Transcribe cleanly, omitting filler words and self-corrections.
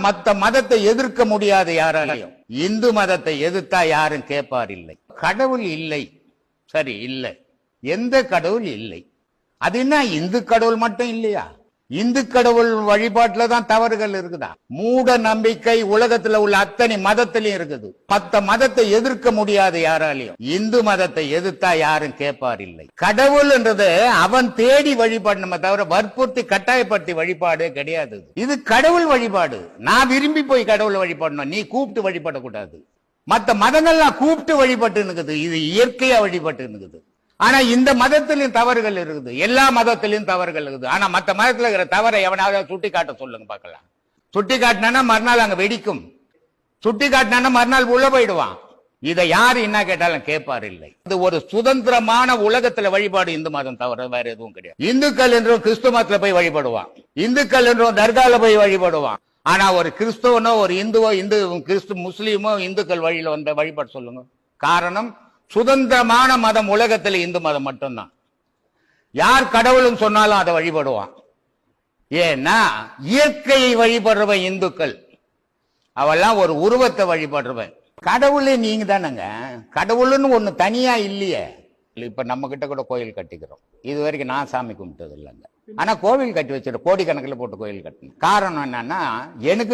மத்த மதத்தை எதிர்க்க முடியாது யாராலையும். இந்து மதத்தை எதிர்த்தா யாரும் கேட்பார் இல்லை. கடவுள் இல்லை, சரி இல்லை, எந்த கடவுள் இல்லை. அது என்ன இந்து கடவுள் மட்டும் இல்லையா? இந்து கடவுள் வழிபாட்டுல தான் தவறுகள் இருக்குதா? மூட நம்பிக்கை உலகத்துல உள்ள அத்தனை மதத்திலையும் இருக்குது. மத்த மதத்தை எதிர்க்க முடியாது யாராலையும். இந்து மதத்தை எதிர்த்தா யாரும் கேட்பார் இல்லை. கடவுள் என்றது அவன் தேடி வழிபாடு தவிர வற்புறுத்தி கட்டாயப்படுத்தி வழிபாடு கிடையாது. இது கடவுள் வழிபாடு. நான் விரும்பி போய் கடவுளை வழிபாடணும், நீ கூப்பிட்டு வழிபடக்கூடாது. மத்த மதங்கள்லாம் கூப்பிட்டு வழிபட்டு இருக்குது, இது இயற்கையா வழிபட்டு இருக்குது. ஆனா இந்த மதத்திலும் தவறுகள் இருக்குது, எல்லா மதத்திலும் தவறுகள் இருக்குது. ஆனா மத்த மதத்துல இருக்கிற தவறை எவனாவது சுட்டி காட்ட சொல்லுங்க பார்க்கலாம். சுட்டி காட்டினா மறுநாள் அங்க வெடிக்கும், சுட்டி காட்டினா மறுநாள் உள்ள போயிடுவான். இதை யாரு என்ன கேட்டாலும் கேட்பார் இல்லை. இது ஒரு சுதந்திரமான உலகத்துல வழிபாடு இந்து மதம் தவிர வேற எதுவும் கிடையாது. இந்துக்கள் என்றும் கிறிஸ்துவ மதத்துல போய் வழிபடுவான், இந்துக்கள் என்றும் தர்கால போய் வழிபடுவான். ஆனா ஒரு கிறிஸ்தவனோ ஒரு இந்துவோ கிறிஸ்து முஸ்லீமோ இந்துக்கள் வழியில வந்த வழிபாடு சொல்லுங்க. காரணம், சுதந்திரமான மதம் உலகத்தில் இந்து மதம் மட்டும்தான். யார் கடவுளும் சொன்னாலும் அதை வழிபடுவான். ஏன்னா இயற்கையை வழிபடுறவன் இந்துக்கள், அவெல்லாம் ஒரு உருவத்தை வழிபடுறவன். கடவுளே நீங்க தானங்க, கடவுள்னு ஒண்ணு தனியா இல்லையே. இப்ப நம்ம கிட்ட கூட கோயில் கட்டிக்கிறோம், இது வரைக்கும் நான் சாமி கும்பிட்டது இல்லைங்க. ஆனா கோவில் கட்டி வச்சிருக்கோம், கோடிக்கணக்கில் போட்டு கோயில் கட்டணும். காரணம் என்னன்னா, எனக்கு